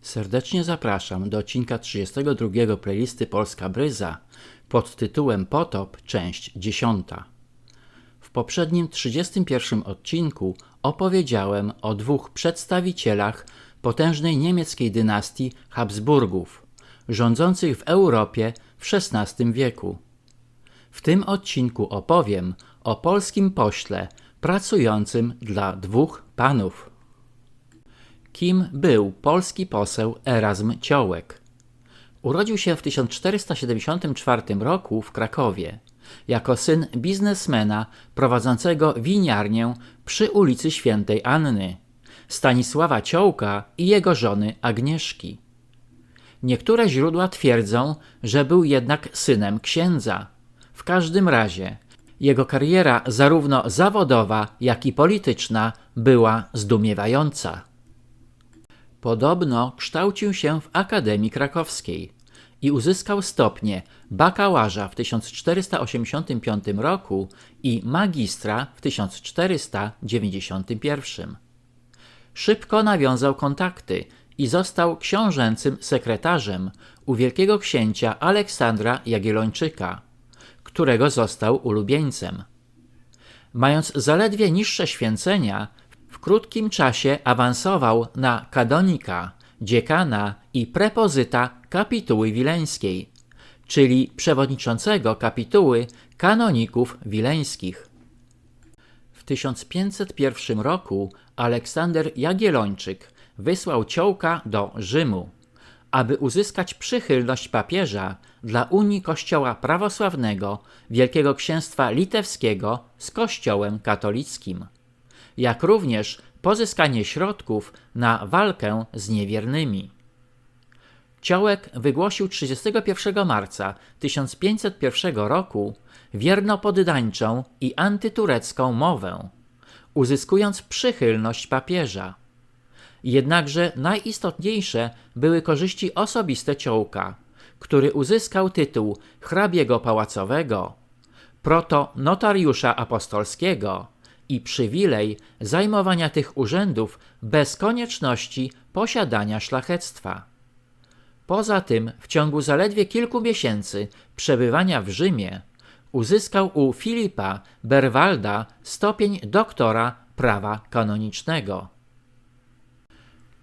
Serdecznie zapraszam do odcinka 32 playlisty Polska Bryza pod tytułem Potop, część 10. W poprzednim 31 odcinku opowiedziałem o dwóch przedstawicielach potężnej niemieckiej dynastii Habsburgów, rządzących w Europie w XVI wieku. W tym odcinku opowiem o polskim pośle pracującym dla dwóch panów. Kim był polski poseł Erazm Ciołek? Urodził się w 1474 roku w Krakowie jako syn biznesmena prowadzącego winiarnię przy ulicy Świętej Anny, Stanisława Ciołka i jego żony Agnieszki. Niektóre źródła twierdzą, że był jednak synem księdza. W każdym razie jego kariera zarówno zawodowa, jak i polityczna była zdumiewająca. Podobno kształcił się w Akademii Krakowskiej i uzyskał stopnie bakałaża w 1485 roku i magistra w 1491. Szybko nawiązał kontakty i został książęcym sekretarzem u wielkiego księcia Aleksandra Jagiellończyka, którego został ulubieńcem. Mając zaledwie niższe święcenia, w krótkim czasie awansował na kanonika, dziekana i prepozyta kapituły wileńskiej, czyli przewodniczącego kapituły kanoników wileńskich. W 1501 roku Aleksander Jagiellończyk wysłał Ciołka do Rzymu, aby uzyskać przychylność papieża dla unii Kościoła prawosławnego Wielkiego Księstwa Litewskiego z Kościołem katolickim, jak również pozyskanie środków na walkę z niewiernymi. Ciołek wygłosił 31 marca 1501 roku wiernopoddańczą i antyturecką mowę, uzyskując przychylność papieża. Jednakże najistotniejsze były korzyści osobiste Ciołka, który uzyskał tytuł hrabiego pałacowego, protonotariusza apostolskiego i przywilej zajmowania tych urzędów bez konieczności posiadania szlachectwa. Poza tym w ciągu zaledwie kilku miesięcy przebywania w Rzymie uzyskał u Filipa Berwalda stopień doktora prawa kanonicznego.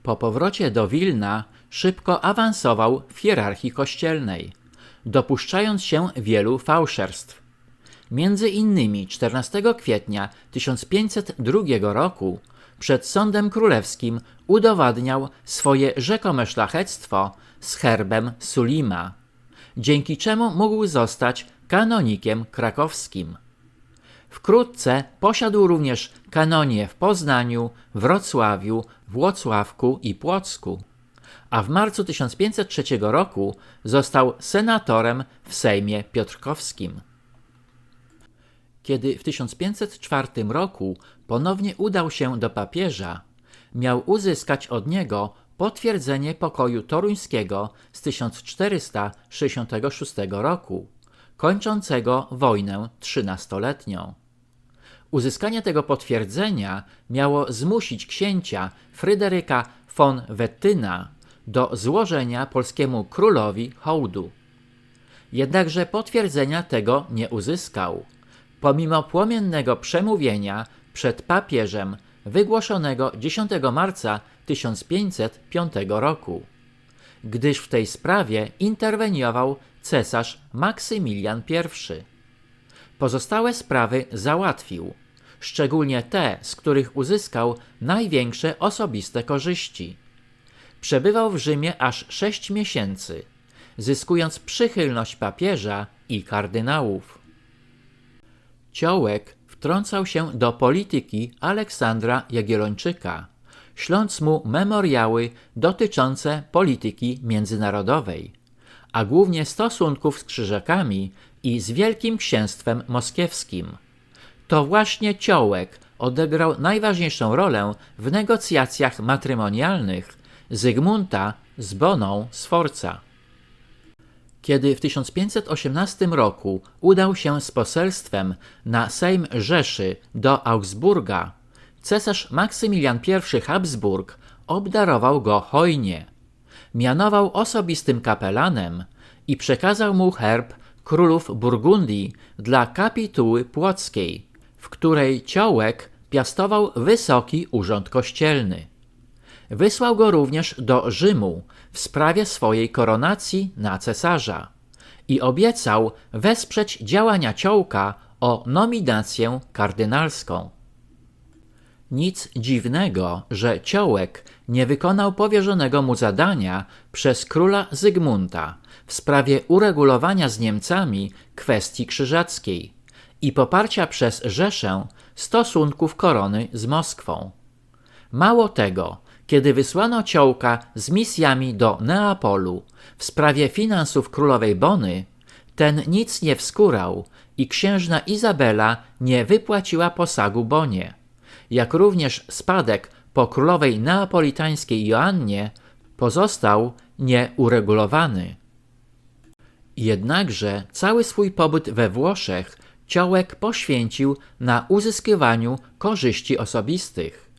Po powrocie do Wilna szybko awansował w hierarchii kościelnej, dopuszczając się wielu fałszerstw. Między innymi 14 kwietnia 1502 roku przed sądem królewskim udowadniał swoje rzekome szlachectwo z herbem Sulima, dzięki czemu mógł zostać kanonikiem krakowskim. Wkrótce posiadł również kanonię w Poznaniu, Wrocławiu, Włocławku i Płocku, a w marcu 1503 roku został senatorem w Sejmie Piotrkowskim. Kiedy w 1504 roku ponownie udał się do papieża, miał uzyskać od niego potwierdzenie pokoju toruńskiego z 1466 roku, kończącego wojnę 13-letnią. Uzyskanie tego potwierdzenia miało zmusić księcia Fryderyka von Wettyna do złożenia polskiemu królowi hołdu. Jednakże potwierdzenia tego nie uzyskał, pomimo płomiennego przemówienia przed papieżem wygłoszonego 10 marca 1505 roku, gdyż w tej sprawie interweniował cesarz Maksymilian I. Pozostałe sprawy załatwił, szczególnie te, z których uzyskał największe osobiste korzyści. Przebywał w Rzymie aż 6 miesięcy, zyskując przychylność papieża i kardynałów. Ciołek wtrącał się do polityki Aleksandra Jagiellończyka, śląc mu memoriały dotyczące polityki międzynarodowej, a głównie stosunków z Krzyżakami i z Wielkim Księstwem Moskiewskim. To właśnie Ciołek odegrał najważniejszą rolę w negocjacjach matrymonialnych Zygmunta z Boną Sforza. Kiedy w 1518 roku udał się z poselstwem na Sejm Rzeszy do Augsburga, cesarz Maksymilian I Habsburg obdarował go hojnie. mianował osobistym kapelanem i przekazał mu herb królów Burgundii dla kapituły płockiej, w której Ciołek piastował wysoki urząd kościelny. Wysłał go również do Rzymu w sprawie swojej koronacji na cesarza i obiecał wesprzeć działania Ciołka o nominację kardynalską. Nic dziwnego, że Ciołek nie wykonał powierzonego mu zadania przez króla Zygmunta w sprawie uregulowania z Niemcami kwestii krzyżackiej i poparcia przez Rzeszę stosunków korony z Moskwą. Mało tego, kiedy wysłano Ciołka z misjami do Neapolu w sprawie finansów królowej Bony, ten nic nie wskórał i księżna Izabela nie wypłaciła posagu Bonie, jak również spadek po królowej neapolitańskiej Joannie pozostał nieuregulowany. Jednakże cały swój pobyt we Włoszech Ciołek poświęcił na uzyskiwaniu korzyści osobistych,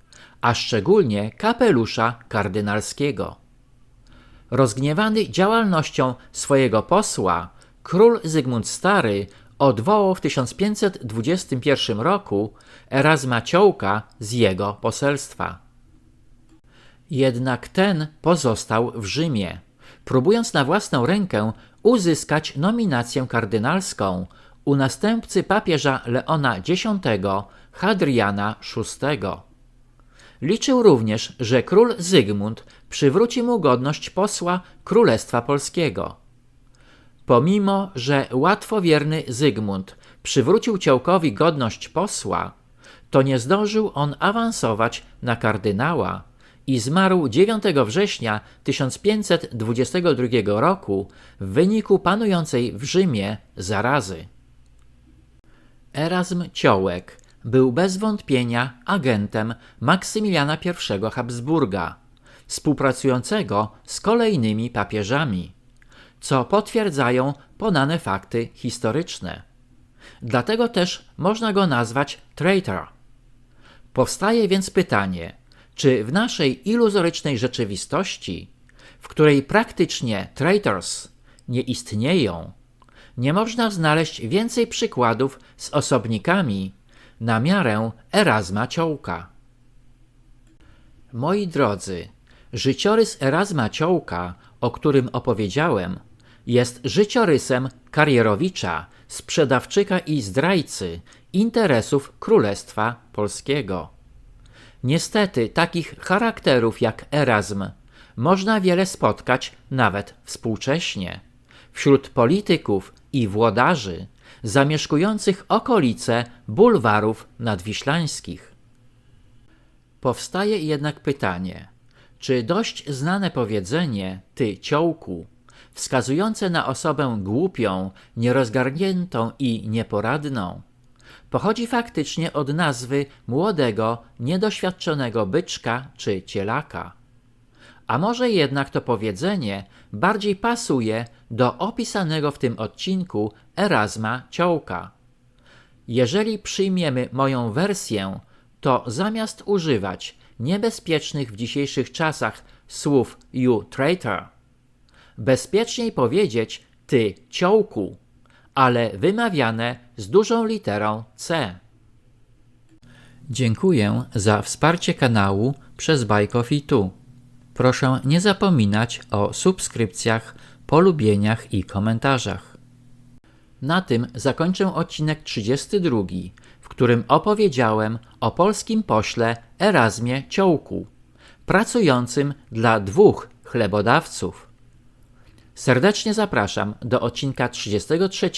a szczególnie kapelusza kardynalskiego. Rozgniewany działalnością swojego posła, król Zygmunt Stary odwołał w 1521 roku Erazma Ciołka z jego poselstwa. Jednak ten pozostał w Rzymie, próbując na własną rękę uzyskać nominację kardynalską u następcy papieża Leona X, Hadriana VI. Liczył również, że król Zygmunt przywróci mu godność posła Królestwa Polskiego. Pomimo że łatwowierny Zygmunt przywrócił Ciołkowi godność posła, to nie zdążył on awansować na kardynała i zmarł 9 września 1522 roku w wyniku panującej w Rzymie zarazy. Erazm Ciołek był bez wątpienia agentem Maksymiliana I Habsburga, współpracującego z kolejnymi papieżami, co potwierdzają podane fakty historyczne. Dlatego też można go nazwać traitor. Powstaje więc pytanie, czy w naszej iluzorycznej rzeczywistości, w której praktycznie traitors nie istnieją, nie można znaleźć więcej przykładów z osobnikami na miarę Erazma Ciołka. Moi drodzy, życiorys Erazma Ciołka, o którym opowiedziałem, jest życiorysem karierowicza, sprzedawczyka i zdrajcy interesów Królestwa Polskiego. Niestety takich charakterów jak Erazm można wiele spotkać nawet współcześnie wśród polityków i włodarzy zamieszkujących okolice bulwarów nadwiślańskich. Powstaje jednak pytanie, czy dość znane powiedzenie „ty ciołku”, wskazujące na osobę głupią, nierozgarniętą i nieporadną, pochodzi faktycznie od nazwy młodego, niedoświadczonego byczka czy cielaka. A może jednak to powiedzenie bardziej pasuje do opisanego w tym odcinku Erazma Ciołka. Jeżeli przyjmiemy moją wersję, to zamiast używać niebezpiecznych w dzisiejszych czasach słów you traitor, bezpieczniej powiedzieć ty ciołku, ale wymawiane z dużą literą C. Dziękuję za wsparcie kanału przez Bajkofi2. Proszę nie zapominać o subskrypcjach, polubieniach i komentarzach. Na tym zakończę odcinek 32, w którym opowiedziałem o polskim pośle Erazmie Ciołku, pracującym dla dwóch chlebodawców. Serdecznie zapraszam do odcinka 33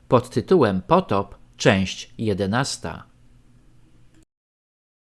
pod tytułem Potop, część 11.